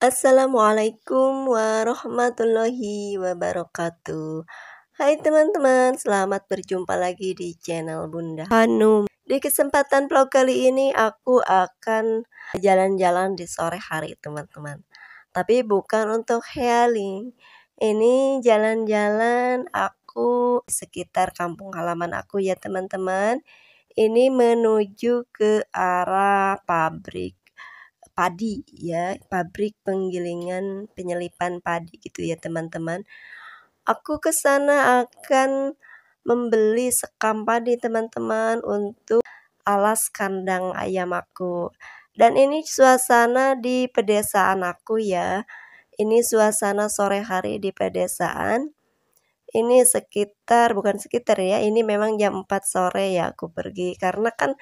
Assalamualaikum warahmatullahi wabarakatuh. Hai teman-teman, selamat berjumpa lagi di channel Bunda Hanum. Di kesempatan vlog kali ini aku akan jalan-jalan di sore hari teman-teman. Tapi bukan untuk healing. Ini jalan-jalan aku sekitar kampung halaman aku ya teman-teman. Ini menuju ke arah pabrik padi ya, pabrik penggilingan penyelipan padi gitu ya teman-teman. Aku ke sana akan membeli sekam padi teman-teman untuk alas kandang ayam aku. Dan ini suasana di pedesaan aku ya. Ini suasana sore hari di pedesaan. Ini bukan sekitar ya, ini memang jam 4 sore ya aku pergi. Karena kan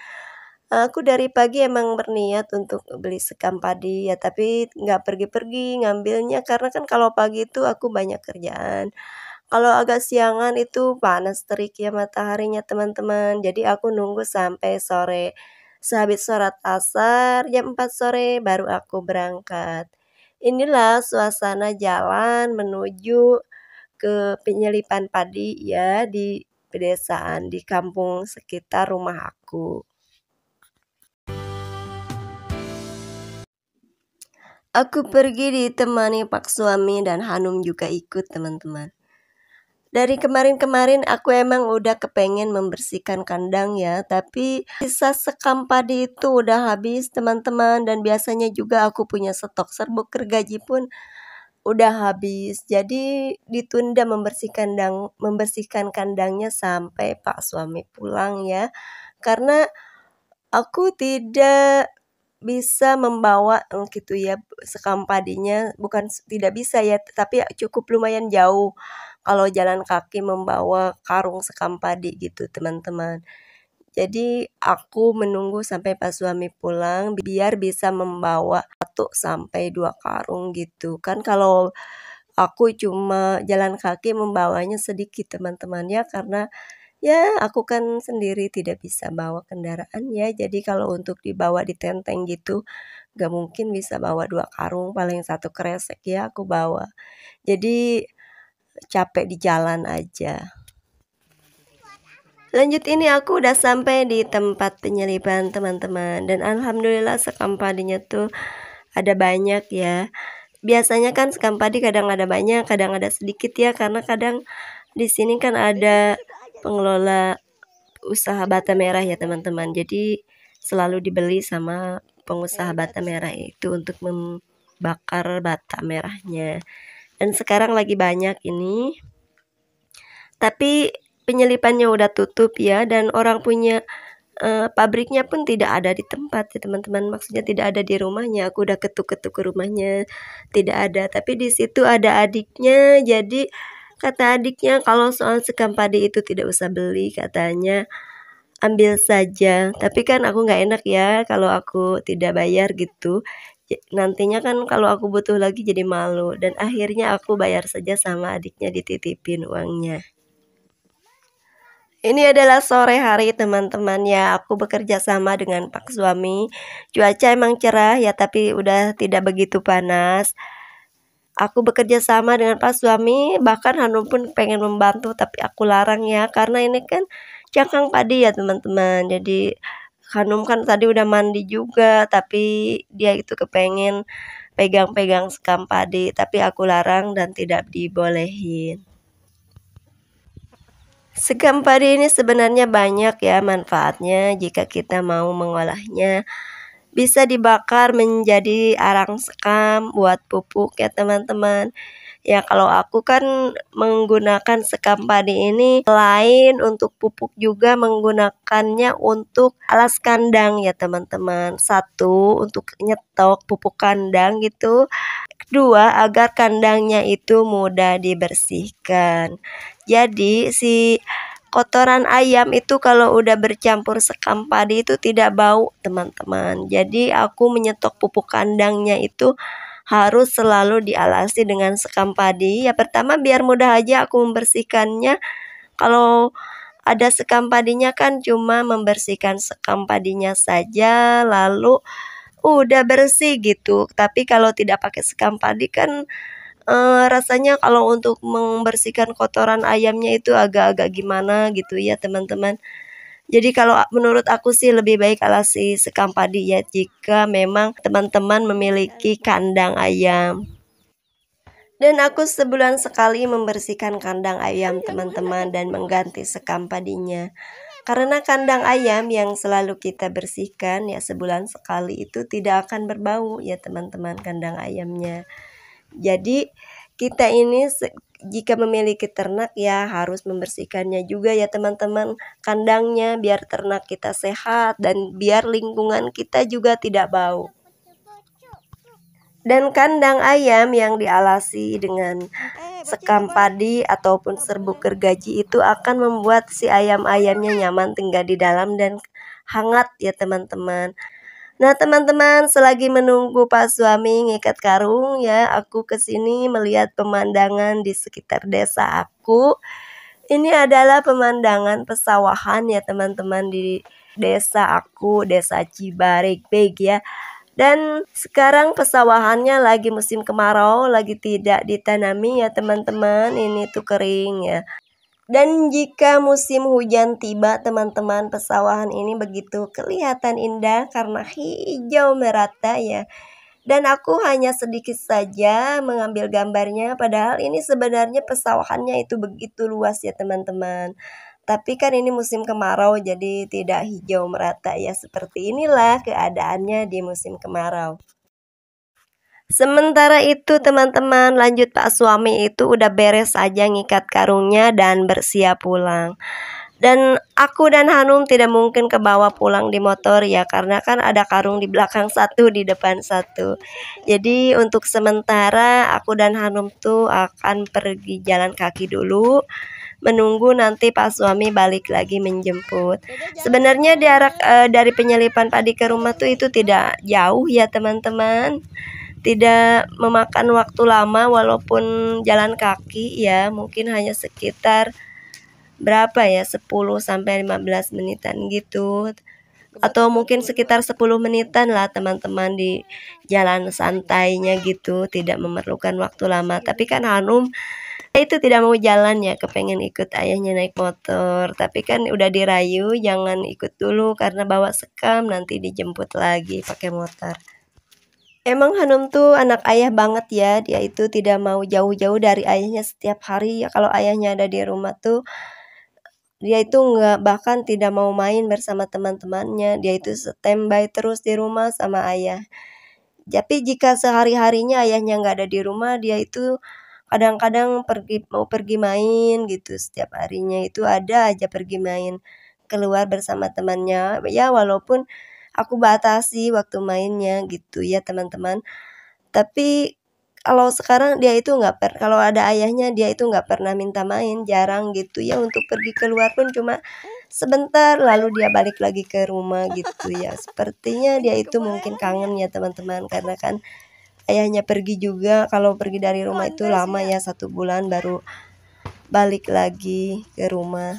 aku dari pagi emang berniat untuk beli sekam padi ya, tapi nggak pergi-pergi ngambilnya karena kan kalau pagi itu aku banyak kerjaan. Kalau agak siangan itu panas terik ya mataharinya teman-teman. Jadi aku nunggu sampai sore. Sehabis sholat asar jam 4 sore baru aku berangkat. Inilah suasana jalan menuju ke penyelipan padi ya di pedesaan di kampung sekitar rumah aku. Aku pergi ditemani Pak suami dan Hanum juga ikut teman-teman. Dari kemarin-kemarin aku emang udah kepengen membersihkan kandang ya, tapi sisa sekam padi itu udah habis teman-teman, dan biasanya juga aku punya stok serbuk gergaji pun udah habis. Jadi ditunda membersihkan kandangnya sampai Pak suami pulang ya. Karena aku tidak bisa membawa gitu ya sekam padinya, bukan tidak bisa ya, tapi cukup lumayan jauh kalau jalan kaki membawa karung sekam padi gitu teman-teman. Jadi aku menunggu sampai pas suami pulang biar bisa membawa 1 sampai 2 karung gitu kan. Kalau aku cuma jalan kaki membawanya sedikit teman-teman ya, karena ya aku kan sendiri tidak bisa bawa kendaraan ya. Jadi kalau untuk dibawa di tenteng gitu gak mungkin bisa bawa 2 karung, paling 1 kresek ya aku bawa. Jadi capek di jalan aja. Lanjut, ini aku udah sampai di tempat penyelipan teman-teman, dan alhamdulillah sekam padinya tuh ada banyak ya. Biasanya kan sekam padi kadang ada banyak, kadang ada sedikit ya, karena kadang di sini kan ada pengelola usaha bata merah ya teman-teman. Jadi selalu dibeli sama pengusaha bata merah itu untuk membakar bata merahnya. Dan sekarang lagi banyak ini. Tapi penyelipannya udah tutup ya, dan orang punya pabriknya pun tidak ada di tempat ya teman-teman. Maksudnya tidak ada di rumahnya. Aku udah ketuk-ketuk ke rumahnya, tidak ada. Tapi di situ ada adiknya. Jadi kata adiknya kalau soal sekam padi itu tidak usah beli, katanya ambil saja. Tapi kan aku nggak enak ya kalau aku tidak bayar gitu. Nantinya kan kalau aku butuh lagi jadi malu, dan akhirnya aku bayar saja sama adiknya, dititipin uangnya. Ini adalah sore hari teman-teman ya, aku bekerja sama dengan Pak suami. Cuaca emang cerah ya, tapi udah tidak begitu panas. Aku bekerja sama dengan Pak suami, bahkan Hanum pun pengen membantu, tapi aku larang ya, karena ini kan cangkang padi ya teman-teman. Jadi Hanum kan tadi udah mandi juga, tapi dia itu kepengen pegang-pegang sekam padi, tapi aku larang dan tidak dibolehin. Sekam padi ini sebenarnya banyak ya manfaatnya jika kita mau mengolahnya. Bisa dibakar menjadi arang sekam buat pupuk ya teman-teman. Ya kalau aku kan menggunakan sekam padi ini selain untuk pupuk juga menggunakannya untuk alas kandang ya teman-teman. Satu, untuk nyetok pupuk kandang gitu. Kedua, agar kandangnya itu mudah dibersihkan. Jadi si kotoran ayam itu kalau udah bercampur sekam padi itu tidak bau teman-teman. Jadi aku menyetok pupuk kandangnya itu harus selalu dialasi dengan sekam padi. Ya pertama biar mudah aja aku membersihkannya. Kalau ada sekam padinya kan cuma membersihkan sekam padinya saja, lalu udah bersih gitu. Tapi kalau tidak pakai sekam padi kan rasanya kalau untuk membersihkan kotoran ayamnya itu agak-agak gimana gitu ya teman-teman. Jadi kalau menurut aku sih lebih baik alasi sekam padi ya jika memang teman-teman memiliki kandang ayam. Dan aku sebulan sekali membersihkan kandang ayam teman-teman dan mengganti sekam padinya. Karena kandang ayam yang selalu kita bersihkan ya sebulan sekali itu tidak akan berbau ya teman-teman kandang ayamnya. Jadi kita ini jika memiliki ternak ya harus membersihkannya juga ya teman-teman kandangnya biar ternak kita sehat dan biar lingkungan kita juga tidak bau. Dan kandang ayam yang dialasi dengan sekam padi ataupun serbuk gergaji itu akan membuat si ayam-ayamnya nyaman tinggal di dalam dan hangat ya teman-teman. Nah teman-teman, selagi menunggu Pak suami ngikat karung ya, aku kesini melihat pemandangan di sekitar desa aku. Ini adalah pemandangan pesawahan ya teman-teman di desa aku, desa Cibaregbeg ya. Dan sekarang pesawahannya lagi musim kemarau, lagi tidak ditanami ya teman-teman, ini tuh kering ya. Dan jika musim hujan tiba teman-teman, pesawahan ini begitu kelihatan indah karena hijau merata ya. Dan aku hanya sedikit saja mengambil gambarnya, padahal ini sebenarnya pesawahannya itu begitu luas ya teman-teman. Tapi kan ini musim kemarau jadi tidak hijau merata ya. Seperti inilah keadaannya di musim kemarau. Sementara itu teman-teman, lanjut Pak suami itu udah beres aja ngikat karungnya dan bersiap pulang. Dan aku dan Hanum tidak mungkin ke bawah pulang di motor ya, karena kan ada karung di belakang satu, di depan satu. Jadi untuk sementara aku dan Hanum tuh akan pergi jalan kaki dulu, menunggu nanti Pak suami balik lagi menjemput. Sebenarnya jarak dari penyelipan padi ke rumah tuh itu tidak jauh ya teman-teman. Tidak memakan waktu lama walaupun jalan kaki ya, mungkin hanya sekitar berapa ya 10 sampai 15 menitan gitu. Atau mungkin sekitar 10 menitan lah teman-teman di jalan santainya gitu, tidak memerlukan waktu lama. Tapi kan Hanum itu tidak mau jalan ya, kepengen ikut ayahnya naik motor. Tapi kan udah dirayu jangan ikut dulu karena bawa sekam nanti dijemput lagi pakai motor. Emang Hanum tuh anak ayah banget ya, dia itu tidak mau jauh-jauh dari ayahnya setiap hari ya. Kalau ayahnya ada di rumah tuh dia itu nggak, bahkan tidak mau main bersama teman-temannya, dia itu standby terus di rumah sama ayah. Tapi jika sehari-harinya ayahnya nggak ada di rumah, dia itu kadang-kadang mau pergi main gitu. Setiap harinya itu ada aja pergi main keluar bersama temannya ya, walaupun aku batasi waktu mainnya gitu ya teman-teman. Tapi kalau sekarang dia itu kalau ada ayahnya dia itu nggak pernah minta main, jarang gitu ya, untuk pergi keluar pun cuma sebentar lalu dia balik lagi ke rumah gitu ya. Sepertinya dia itu mungkin kangen ya teman-teman, karena kan ayahnya pergi juga, kalau pergi dari rumah itu lama ya, 1 bulan baru balik lagi ke rumah.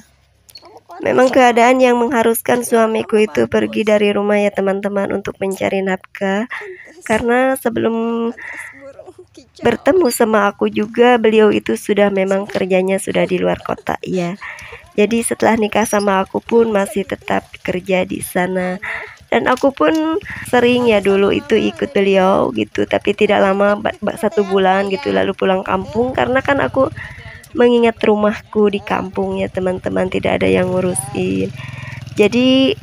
Memang keadaan yang mengharuskan suamiku itu pergi dari rumah ya teman-teman untuk mencari nafkah. Karena sebelum bertemu sama aku juga beliau itu sudah memang kerjanya sudah di luar kota ya. Jadi setelah nikah sama aku pun masih tetap kerja di sana. Dan aku pun sering ya dulu itu ikut beliau gitu, tapi tidak lama, 1 bulan gitu lalu pulang kampung, karena kan aku mengingat rumahku di kampung ya teman-teman, tidak ada yang ngurusin. Jadi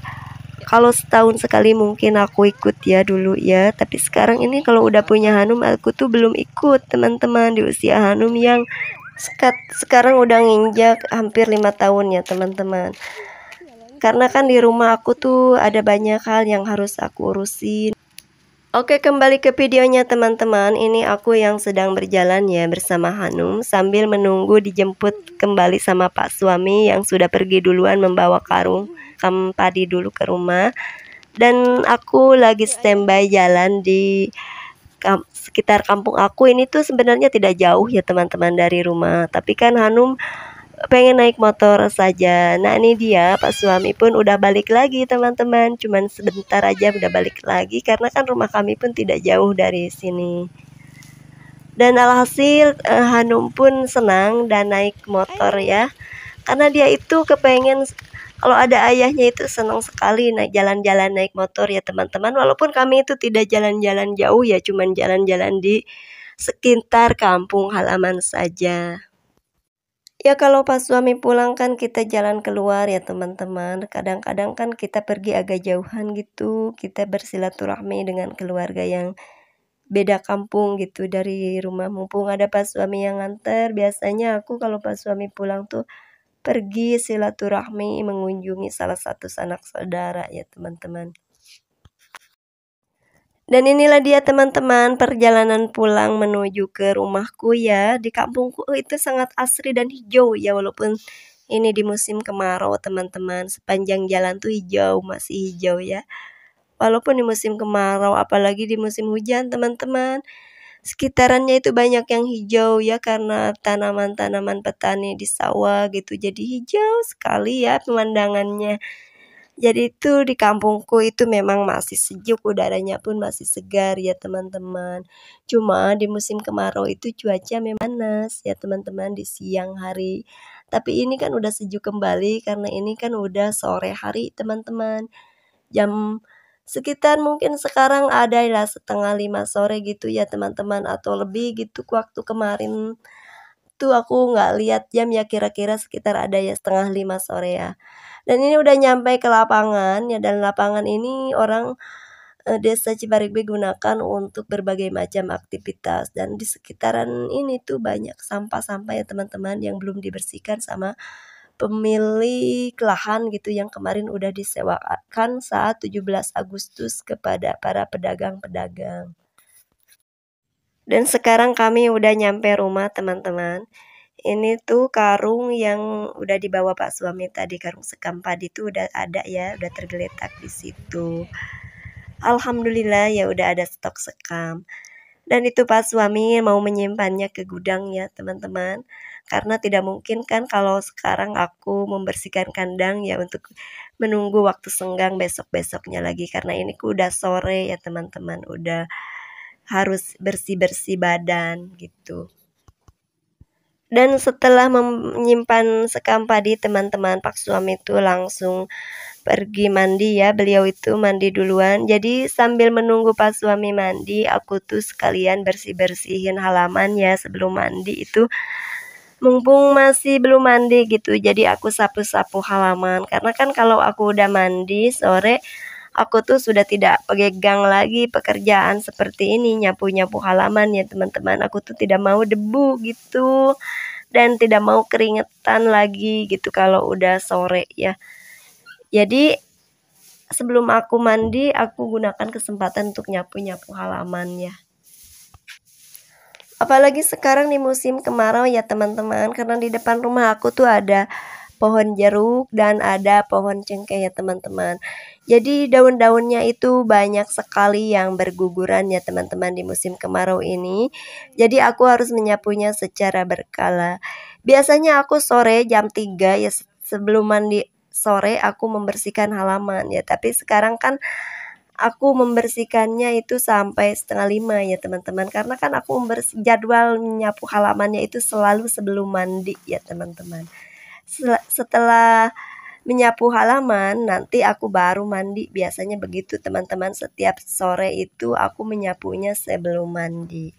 kalau setahun sekali mungkin aku ikut ya dulu ya, tapi sekarang ini kalau udah punya Hanum aku tuh belum ikut teman-teman, di usia Hanum yang sekarang udah nginjak hampir 5 tahun ya teman-teman. Karena kan di rumah aku tuh ada banyak hal yang harus aku urusin. Oke, kembali ke videonya teman-teman. Ini aku yang sedang berjalan ya bersama Hanum sambil menunggu dijemput kembali sama Pak suami yang sudah pergi duluan membawa karung padi dulu ke rumah. Dan aku lagi standby jalan di sekitar kampung aku. Ini tuh sebenarnya tidak jauh ya teman-teman dari rumah. Tapi kan Hanum pengen naik motor saja. Nah ini dia, Pak suami pun udah balik lagi teman-teman. Cuman sebentar aja udah balik lagi karena kan rumah kami pun tidak jauh dari sini. Dan alhasil Hanum pun senang dan naik motor ya. Karena dia itu kepengen kalau ada ayahnya itu senang sekali naik jalan-jalan naik motor ya teman-teman. Walaupun kami itu tidak jalan-jalan jauh ya, cuman jalan-jalan di sekitar kampung halaman saja. Ya kalau pas suami pulang kan kita jalan keluar ya teman-teman. Kadang-kadang kan kita pergi agak jauhan gitu. Kita bersilaturahmi dengan keluarga yang beda kampung gitu dari rumah. Mumpung ada pas suami yang nganter, biasanya aku kalau pas suami pulang tuh pergi silaturahmi mengunjungi salah satu sanak saudara ya teman-teman. Dan inilah dia teman-teman perjalanan pulang menuju ke rumahku ya. Di kampungku itu sangat asri dan hijau ya, walaupun ini di musim kemarau teman-teman. Sepanjang jalan tuh hijau, masih hijau ya. Walaupun di musim kemarau, apalagi di musim hujan teman-teman. Sekitarannya itu banyak yang hijau ya karena tanaman-tanaman petani di sawah gitu. Jadi hijau sekali ya pemandangannya. Jadi itu di kampungku itu memang masih sejuk, udaranya pun masih segar ya teman-teman. Cuma di musim kemarau itu cuaca memang panas ya teman-teman di siang hari. Tapi ini kan udah sejuk kembali karena ini kan udah sore hari teman-teman. Jam sekitar mungkin sekarang ada lah 4:30 sore gitu ya teman-teman, atau lebih gitu. Waktu kemarin tuh aku nggak lihat jam ya, kira-kira sekitar ada ya 4:30 sore ya. Dan ini udah nyampe ke lapangan ya, dan lapangan ini orang Desa Cibarigbe gunakan untuk berbagai macam aktivitas, dan di sekitaran ini tuh banyak sampah-sampah ya teman-teman yang belum dibersihkan sama pemilik lahan gitu yang kemarin udah disewakan saat 17 Agustus kepada para pedagang-pedagang. Dan sekarang kami udah nyampe rumah teman-teman. Ini tuh karung yang udah dibawa Pak suami tadi, karung sekam padi itu udah ada ya, udah tergeletak di situ. Alhamdulillah ya udah ada stok sekam. Dan itu Pak suami mau menyimpannya ke gudang ya teman-teman. Karena tidak mungkin kan kalau sekarang aku membersihkan kandang ya untuk menunggu waktu senggang besok-besoknya lagi. Karena ini udah sore ya teman-teman, udah harus bersih-bersih badan gitu. Dan setelah menyimpan sekam padi teman-teman, Pak suami itu langsung pergi mandi ya. Beliau itu mandi duluan. Jadi sambil menunggu Pak suami mandi, aku tuh sekalian bersih-bersihin halaman ya sebelum mandi itu. Mumpung masih belum mandi gitu, jadi aku sapu-sapu halaman. Karena kan kalau aku udah mandi sore, aku tuh sudah tidak pegang lagi pekerjaan seperti ini, nyapu-nyapu halaman ya teman-teman. Aku tuh tidak mau debu gitu. Dan tidak mau keringetan lagi gitu kalau udah sore ya. Jadi sebelum aku mandi, aku gunakan kesempatan untuk nyapu-nyapu halaman ya. Apalagi sekarang di musim kemarau ya teman-teman, karena di depan rumah aku tuh ada pohon jeruk dan ada pohon cengkeh ya teman-teman. Jadi daun-daunnya itu banyak sekali yang berguguran ya teman-teman di musim kemarau ini. Jadi aku harus menyapunya secara berkala. Biasanya aku sore jam 3 ya, sebelum mandi sore aku membersihkan halaman ya. Tapi sekarang kan aku membersihkannya itu sampai 4:30 ya teman-teman. Karena kan aku jadwal menyapu halamannya itu selalu sebelum mandi ya teman-teman. Setelah menyapu halaman, nanti aku baru mandi. Biasanya begitu teman-teman, setiap sore itu aku menyapunya sebelum mandi.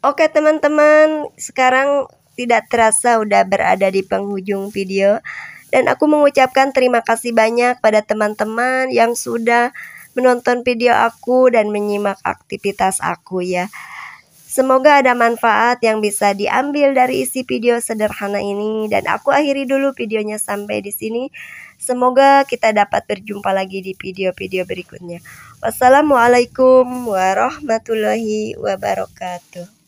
Oke teman-teman, sekarang tidak terasa udah berada di penghujung video. Dan aku mengucapkan terima kasih banyak pada teman-teman yang sudah menonton video aku dan menyimak aktivitas aku ya. Semoga ada manfaat yang bisa diambil dari isi video sederhana ini, dan aku akhiri dulu videonya sampai di sini. Semoga kita dapat berjumpa lagi di video-video berikutnya. Wassalamualaikum warahmatullahi wabarakatuh.